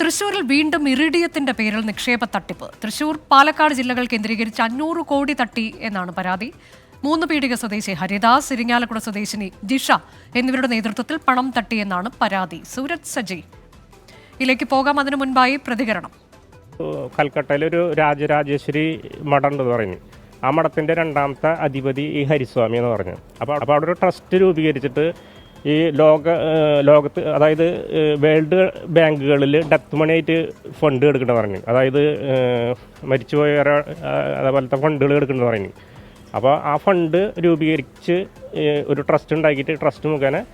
തൃശൂരിൽ വീണ്ടും ഇറിഡിയത്തിന്റെ പേരിൽ നിക്ഷേപ തട്ടിപ്പ്. തൃശൂർ, പാലക്കാട് ജില്ലകൾ കേന്ദ്രീകരിച്ച് 500 കോടി തട്ടി എന്നാണ് പരാതി. 3 പീടിക സ്വദേശി ഹരിദാസ്, ഇരിങ്ങാലക്കുട സ്വദേശിനി ജിഷ എന്നിവരുടെ നേതൃത്വത്തിൽ പണം തട്ടിയെന്നാണ് പരാതി. സൂരജ് സജി ഇതിലേക്ക് പോകാം. അതിനു മുൻപായി പ്രതികരണം. കൽക്കട്ടയിലൊരു രാജരാജേശ്വരി മഠം എന്ന് പറയുന്നു. ആ മഠത്തിൻ്റെ രണ്ടാമത്തെ അധിപതി ഈ ഹരിസ്വാമി എന്ന് പറഞ്ഞു. അപ്പോൾ അവിടെ ഒരു ട്രസ്റ്റ് രൂപീകരിച്ചിട്ട് ഈ ലോകത്ത്, അതായത് വേൾഡ് ബാങ്കുകളിൽ ഡെത്ത് മണി ആയിട്ട് ഫണ്ട് എടുക്കണമെന്ന് പറഞ്ഞു. അതായത് മരിച്ചുപോയ അതേപോലത്തെ ഫണ്ടുകൾ എടുക്കണമെന്ന് പറഞ്ഞു. അപ്പോൾ ആ ഫണ്ട് രൂപീകരിച്ച് ഒരു ട്രസ്റ്റ് ഉണ്ടാക്കിയിട്ട് ട്രസ്റ്റ് മുഖേന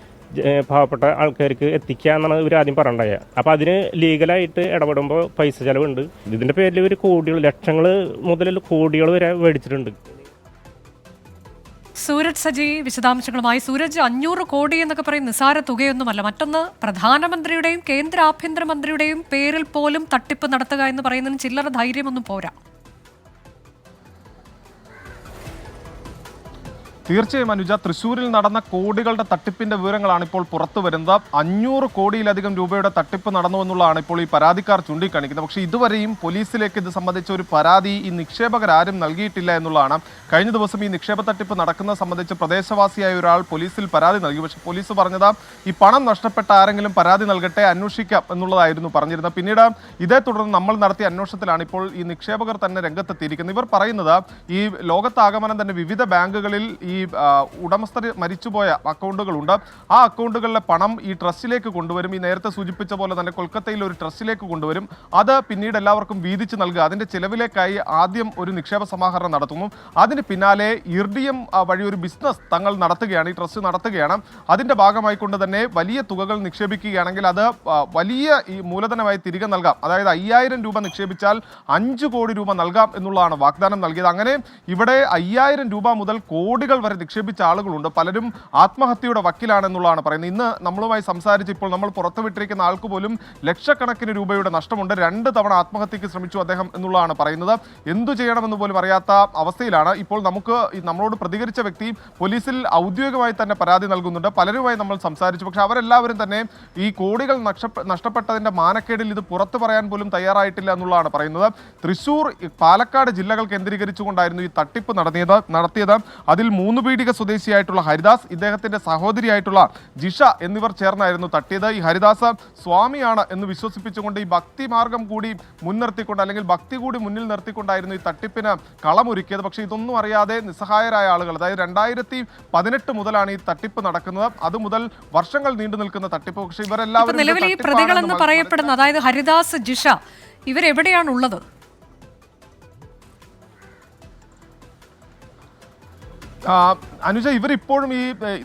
പാവപ്പെട്ട ആൾക്കാർക്ക് എത്തിക്കുക എന്നാണ് ഇവർ ആദ്യം പറയണ്ടായ. അപ്പോൾ അതിന് ലീഗലായിട്ട് ഇടപെടുമ്പോൾ പൈസ ചിലവുണ്ട്. ഇതിൻ്റെ പേരിൽ ഇവർ കോടികൾ, ലക്ഷങ്ങൾ മുതൽ കോടികൾ വരെ മേടിച്ചിട്ടുണ്ട്. സൂരജ് സജി വിശദാംശങ്ങളുമായി. സൂരജ്, 500 കോടി എന്നൊക്കെ പറയും നിസാര തുകയൊന്നുമല്ല. മറ്റൊന്ന്, പ്രധാനമന്ത്രിയുടെയും കേന്ദ്ര ആഭ്യന്തരമന്ത്രിയുടെയും പേരിൽ പോലും തട്ടിപ്പ് നടത്തുക എന്ന് പറയുന്നതിന് ചില്ലറ ധൈര്യമൊന്നും പോരാ. തീർച്ചയായും അനുജ, തൃശ്ശൂരിൽ നടന്ന കോടികളുടെ തട്ടിപ്പിന്റെ വിവരങ്ങളാണ് ഇപ്പോൾ പുറത്തു വരുന്നത്. 500 കോടിയിലധികം രൂപയുടെ തട്ടിപ്പ് നടന്നുവെന്നുള്ളതാണ് ഇപ്പോൾ ഈ പരാതിക്കാർ ചൂണ്ടിക്കാണിക്കുന്നത്. പക്ഷേ ഇതുവരെയും പോലീസിലേക്ക് ഇത് സംബന്ധിച്ച ഒരു പരാതി ഈ നിക്ഷേപകരാരും നൽകിയിട്ടില്ല എന്നുള്ളതാണ്. കഴിഞ്ഞ ദിവസം ഈ നിക്ഷേപ തട്ടിപ്പ് നടക്കുന്നത് സംബന്ധിച്ച് പ്രദേശവാസിയായ ഒരാൾ പോലീസിൽ പരാതി നൽകി. പക്ഷേ പോലീസ് പറഞ്ഞത് ഈ പണം നഷ്ടപ്പെട്ട ആരെങ്കിലും പരാതി നൽകട്ടെ, അന്വേഷിക്കാം എന്നുള്ളതായിരുന്നു പറഞ്ഞിരുന്നത്. പിന്നീട് ഇതേ തുടർന്ന് നമ്മൾ നടത്തിയ അന്വേഷണത്തിലാണ് ഇപ്പോൾ ഈ നിക്ഷേപകർ തന്നെ രംഗത്തെത്തിയിരിക്കുന്നത്. ഇവർ പറയുന്നത് ഈ ലോകത്താകമാനം തന്നെ വിവിധ ബാങ്കുകളിൽ ഈ ഉടമസ്ഥർ മരിച്ചുപോയ അക്കൗണ്ടുകളുണ്ട്. ആ അക്കൗണ്ടുകളിലെ പണം ഈ ട്രസ്റ്റിലേക്ക് കൊണ്ടുവരും. ഈ നേരത്തെ സൂചിപ്പിച്ച പോലെ തന്നെ കൊൽക്കത്തയിൽ ഒരു ട്രസ്റ്റിലേക്ക് കൊണ്ടുവരും. അത് പിന്നീട് എല്ലാവർക്കും വീതിച്ച് നൽകുക. അതിൻ്റെ ചിലവിലേക്കായി ആദ്യം ഒരു നിക്ഷേപ സമാഹരണം നടത്തുന്നു. അതിന് പിന്നാലെ ഇർഡിയം വഴി ഒരു ബിസിനസ് തങ്ങൾ നടത്തുകയാണ്, ഈ ട്രസ്റ്റ് നടത്തുകയാണ്. അതിൻ്റെ ഭാഗമായിക്കൊണ്ട് തന്നെ വലിയ തുകകൾ നിക്ഷേപിക്കുകയാണെങ്കിൽ അത് വലിയ ഈ മൂലധനമായി തിരികെ നൽകാം. അതായത് 5000 രൂപ നിക്ഷേപിച്ചാൽ 5 കോടി രൂപ നൽകാം എന്നുള്ളതാണ് വാഗ്ദാനം നൽകിയത്. അങ്ങനെ ഇവിടെ 5000 രൂപ മുതൽ കോടികൾ വരെ നിക്ഷേപിച്ച ആളുകളുണ്ട്. പലരും ആത്മഹത്യയുടെ വക്കിലാണെന്നുള്ളതാണ് പറയുന്നത്. ഇന്ന് നമ്മളുമായി സംസാരിച്ച് ഇപ്പോൾ നമ്മൾ പുറത്തുവിട്ടിരിക്കുന്ന ആൾക്ക് പോലും ലക്ഷക്കണക്കിന് രൂപയുടെ നഷ്ടമുണ്ട്. 2 തവണ ആത്മഹത്യക്ക് ശ്രമിച്ചു അദ്ദേഹം എന്നുള്ളതാണ് പറയുന്നത്. എന്തു ചെയ്യണമെന്ന് പോലും അറിയാത്ത അവസ്ഥയിലാണ്. ഇപ്പോൾ നമ്മളോട് പ്രതികരിച്ച വ്യക്തി പോലീസിൽ ഔദ്യോഗികമായി തന്നെ പരാതി നൽകുന്നുണ്ട്. പലരുമായി നമ്മൾ സംസാരിച്ചു. പക്ഷെ അവരെല്ലാവരും തന്നെ ഈ കോടികൾ നഷ്ടപ്പെട്ടതിന്റെ മാനക്കേടിൽ ഇത് പുറത്തു പറയാൻ പോലും തയ്യാറായിട്ടില്ല എന്നുള്ളതാണ് പറയുന്നത്. തൃശ്ശൂർ, പാലക്കാട് ജില്ലകൾ കേന്ദ്രീകരിച്ചുകൊണ്ടായിരുന്നു ഈ തട്ടിപ്പ് നടത്തിയത്. അതിൽ 3 പീടിക സ്വദേശിയായിട്ടുള്ള ഹരിദാസ്, ഇദ്ദേഹത്തിന്റെ സഹോദരിയായിട്ടുള്ള ജിഷ എന്നിവർ ചേർന്നായിരുന്നു തട്ടിയത്. ഈ ഹരിദാസ് സ്വാമിയാണ് എന്ന് വിശ്വസിപ്പിച്ചുകൊണ്ട് ഈ ഭക്തി മാർഗം കൂടി മുൻനിർത്തിക്കൊണ്ട്, അല്ലെങ്കിൽ ഭക്തി കൂടി മുന്നിൽ നിർത്തിക്കൊണ്ടായിരുന്നു ഈ തട്ടിപ്പിന് കളമൊരുക്കിയത്. പക്ഷേ ഇതൊന്നും അറിയാതെ നിസ്സഹായരായ ആളുകൾ, അതായത് 2018 മുതലാണ് ഈ തട്ടിപ്പ് നടക്കുന്നത്. അതുമുതൽ വർഷങ്ങൾ നീണ്ടു നിൽക്കുന്ന തട്ടിപ്പ്. പക്ഷേ ഇവരെല്ലാവരും നിലവിൽ ഈ പ്രതികളെന്ന് പറയപ്പെടുന്ന, അതായത് ഹരിദാസ്, ജിഷ, ഇവരെവിടെയാണുള്ളത്? അനുജ, ഇവരിപ്പോഴും ഈ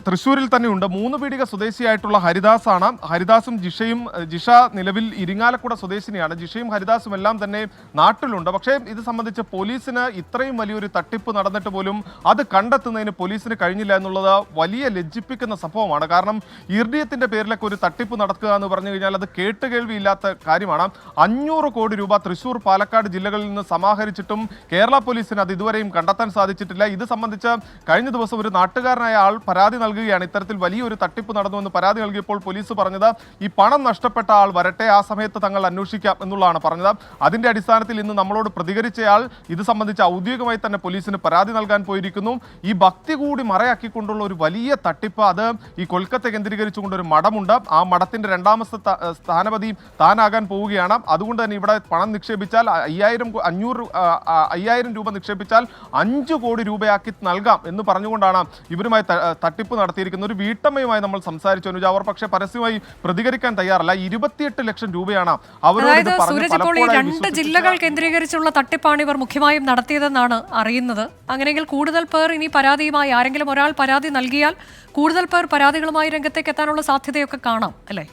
തൃശ്ശൂരിൽ തന്നെയുണ്ട്. 3 പീടിക സ്വദേശിയായിട്ടുള്ള ഹരിദാസാണ്. ഹരിദാസും ജിഷയും, ജിഷ നിലവിൽ ഇരിങ്ങാലക്കുട സ്വദേശിനിയാണ്. ജിഷയും ഹരിദാസും എല്ലാം തന്നെ നാട്ടിലുണ്ട്. പക്ഷേ ഇത് സംബന്ധിച്ച് പോലീസിന് ഇത്രയും വലിയൊരു തട്ടിപ്പ് നടന്നിട്ട് പോലും അത് കണ്ടെത്തുന്നതിന് പോലീസിന് കഴിഞ്ഞില്ല എന്നുള്ളത് വലിയ ലജ്ജിപ്പിക്കുന്ന സംഭവമാണ്. കാരണം ഇർഡിയത്തിന്റെ പേരിലൊക്കെ ഒരു തട്ടിപ്പ് നടക്കുക എന്ന് പറഞ്ഞു കഴിഞ്ഞാൽ അത് കേട്ടുകേൾവിയില്ലാത്ത കാര്യമാണ്. 500 കോടി രൂപ തൃശ്ശൂർ, പാലക്കാട് ജില്ലകളിൽ നിന്ന് സമാഹരിച്ചിട്ടും കേരള പോലീസിന് അത് ഇതുവരെയും കണ്ടെത്താൻ സാധിച്ചിട്ടില്ല. ഇത് സംബന്ധിച്ച് കഴിഞ്ഞ ദിവസം ഒരു നാട്ടുകാരനായ ആൾ പരാതി നൽകുകയാണ്. ഇത്തരത്തിൽ വലിയൊരു തട്ടിപ്പ് നടന്നുവെന്ന് പരാതി നൽകിയപ്പോൾ പോലീസ് പറഞ്ഞത് ഈ പണം നഷ്ടപ്പെട്ട ആൾ വരട്ടെ, ആ സമയത്ത് തങ്ങൾ അന്വേഷിക്കാം എന്നുള്ളതാണ് പറഞ്ഞത്. അതിന്റെ അടിസ്ഥാനത്തിൽ ഇന്ന് നമ്മളോട് പ്രതികരിച്ചയാൾ ഇത് സംബന്ധിച്ച് ഔദ്യോഗികമായി തന്നെ പോലീസിന് പരാതി നൽകാൻ പോയിരിക്കുന്നു. ഈ ഭക്തി കൂടി മറയാക്കിക്കൊണ്ടുള്ള ഒരു വലിയ തട്ടിപ്പ്, അത് ഈ കൊൽക്കത്ത കേന്ദ്രീകരിച്ചുകൊണ്ടൊരു മഠമുണ്ട്. ആ മഠത്തിന്റെ 2ാമത്തെ സ്ഥാനപതി താനാകാൻ പോവുകയാണ്. അതുകൊണ്ട് തന്നെ ഇവിടെ പണം നിക്ഷേപിച്ചാൽ 5000 രൂപ നിക്ഷേപിച്ചാൽ 5 കോടി രൂപയാക്കി നൽകാം എന്ന് പറഞ്ഞുകൊണ്ടാണ് ഇവരുമായി തട്ടിപ്പ് നടത്തിയിരിക്കുന്നത്. ഒരു വീട്ടമ്മയുമായി നമ്മൾ സംസാരിച്ചു അനുജ. അവർ പക്ഷേ പരസ്യമായി പ്രതികരിക്കാൻ തയ്യാറല്ല. 28 ലക്ഷം രൂപയാണ് അവരോട് പറഞ്ഞത്. 2 ജില്ലകൾ കേന്ദ്രീകരിച്ചുള്ള തട്ടിപ്പാണ് ഇവർ മുഖ്യമായും നടത്തിയതെന്നാണ് അറിയുന്നത്. അങ്ങനെയെങ്കിൽ കൂടുതൽ പേർ ഇനി പരാതിയുമായി, ആരെങ്കിലും ഒരാൾ പരാതി നൽകിയാൽ കൂടുതൽ പേർ പരാതികളുമായി രംഗത്തേക്ക് എത്താനുള്ള സാധ്യതയൊക്കെ കാണാം, അല്ലേ?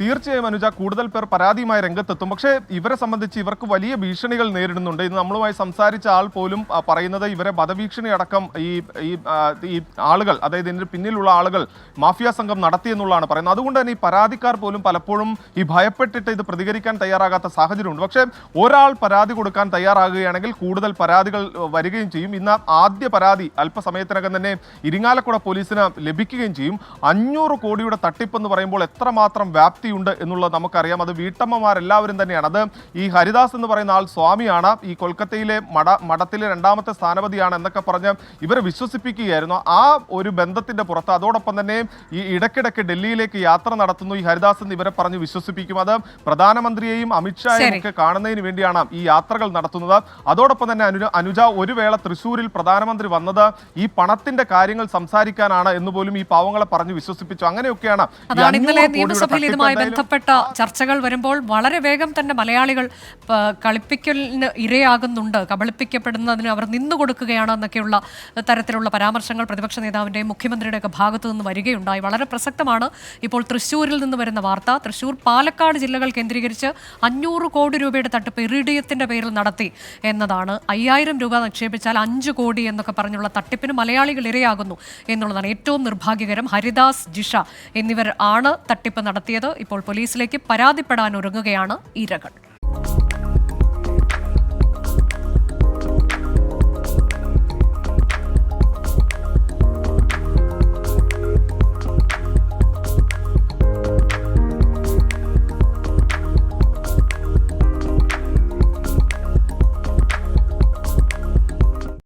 തീർച്ചയായും അനുജ, കൂടുതൽ പേർ പരാതിയുമായി രംഗത്തെത്തും. പക്ഷേ ഇവരെ സംബന്ധിച്ച് ഇവർക്ക് വലിയ ഭീഷണികൾ നേരിടുന്നുണ്ട്. ഇന്ന് നമ്മളുമായി സംസാരിച്ച ആൾ പോലും പറയുന്നത് ഇവരെ വധഭീഷണി അടക്കം ഈ ആളുകൾ, അതായത് ഇതിന് പിന്നിലുള്ള ആളുകൾ മാഫിയ സംഘം നടത്തിയെന്നുള്ളതാണ് പറയുന്നത്. അതുകൊണ്ട് തന്നെ ഈ പരാതിക്കാർ പോലും പലപ്പോഴും ഈ ഭയപ്പെട്ടിട്ട് ഇത് പ്രതികരിക്കാൻ തയ്യാറാകാത്ത സാഹചര്യമുണ്ട്. പക്ഷേ ഒരാൾ പരാതി കൊടുക്കാൻ തയ്യാറാകുകയാണെങ്കിൽ കൂടുതൽ പരാതികൾ വരികയും ചെയ്യും. ഇന്ന് ആദ്യ പരാതി അല്പസമയത്തിനകം തന്നെ ഇരിങ്ങാലക്കുട പോലീസിന് ലഭിക്കുകയും ചെയ്യും. 500 കോടിയുടെ തട്ടിപ്പെന്ന് പറയുമ്പോൾ എത്രമാത്രം വ്യാപ്തിയുണ്ട് എന്നുള്ളത് നമുക്കറിയാം. അത് വീട്ടമ്മമാരെല്ലാവരും തന്നെയാണ്. അത് ഈ ഹരിദാസ് എന്ന് പറയുന്ന ആൾ സ്വാമിയാണ്, ഈ കൊൽക്കത്തയിലെ മഠത്തിലെ 2ാമത്തെ സ്ഥാനപതിയാണ് എന്നൊക്കെ പറഞ്ഞ് ഇവരെ വിശ്വസിപ്പിക്കുകയായിരുന്നു. ആ ഒരു ബന്ധത്തിന്റെ പുറത്ത് അതോടൊപ്പം തന്നെ ഈ ഇടയ്ക്കിടയ്ക്ക് ഡൽഹിയിലേക്ക് യാത്ര നടത്തുന്നു ഈ ഹരിദാസ് എന്ന് ഇവരെ പറഞ്ഞ് വിശ്വസിപ്പിക്കും. അത് പ്രധാനമന്ത്രിയെയും അമിത്ഷായെയും ഒക്കെ കാണുന്നതിന് വേണ്ടിയാണ് ഈ യാത്രകൾ നടത്തുന്നത്. അതോടൊപ്പം തന്നെ അനുജ, ഒരു വേള തൃശ്ശൂരിൽ പ്രധാനമന്ത്രി വന്നത് ഈ പണത്തിന്റെ കാര്യങ്ങൾ സംസാരിക്കാനാണ് എന്ന് പോലും ഈ പാവങ്ങളെ പറഞ്ഞ് വിശ്വസിപ്പിച്ചു. അങ്ങനെയൊക്കെയാണ് ഇന്നലെ നിയമസഭയിൽ ഇതുമായി ബന്ധപ്പെട്ട ചർച്ചകൾ വരുമ്പോൾ വളരെ വേഗം തന്നെ മലയാളികൾ കളിപ്പിക്കലിന് ഇരയാകുന്നുണ്ട്, കബളിപ്പിക്കപ്പെടുന്നതിന് അവർ നിന്നുകൊടുക്കുകയാണ് എന്നൊക്കെയുള്ള തരത്തിലുള്ള പരാമർശങ്ങൾ പ്രതിപക്ഷ നേതാവിന്റെയും മുഖ്യമന്ത്രിയുടെയൊക്കെ ഭാഗത്തു നിന്ന് വരികയുണ്ടായി. വളരെ പ്രസക്തമാണ് ഇപ്പോൾ തൃശ്ശൂരിൽ നിന്ന് വരുന്ന വാർത്ത. തൃശ്ശൂർ, പാലക്കാട് ജില്ലകൾ കേന്ദ്രീകരിച്ച് 500 കോടി രൂപയുടെ തട്ടിപ്പ് ഇറിഡിയത്തിന്റെ പേരിൽ നടത്തി എന്നതാണ്. 5000 രൂപ നിക്ഷേപിച്ചാൽ 5 കോടി എന്നൊക്കെ പറഞ്ഞുള്ള തട്ടിപ്പിന് മലയാളികൾ ഇരയാകുന്നു എന്നുള്ളതാണ് ഏറ്റവും നിർഭാഗ്യകരം. ഹരിദാസ്, ജിഷ എന്നിവർ ആണ് തട്ടിപ്പ് നടത്തിയത്. ഇപ്പോൾ പോലീസിലേക്ക് പരാതിപ്പെടാൻ ഒരുങ്ങുകയാണ് ഇരകൾ.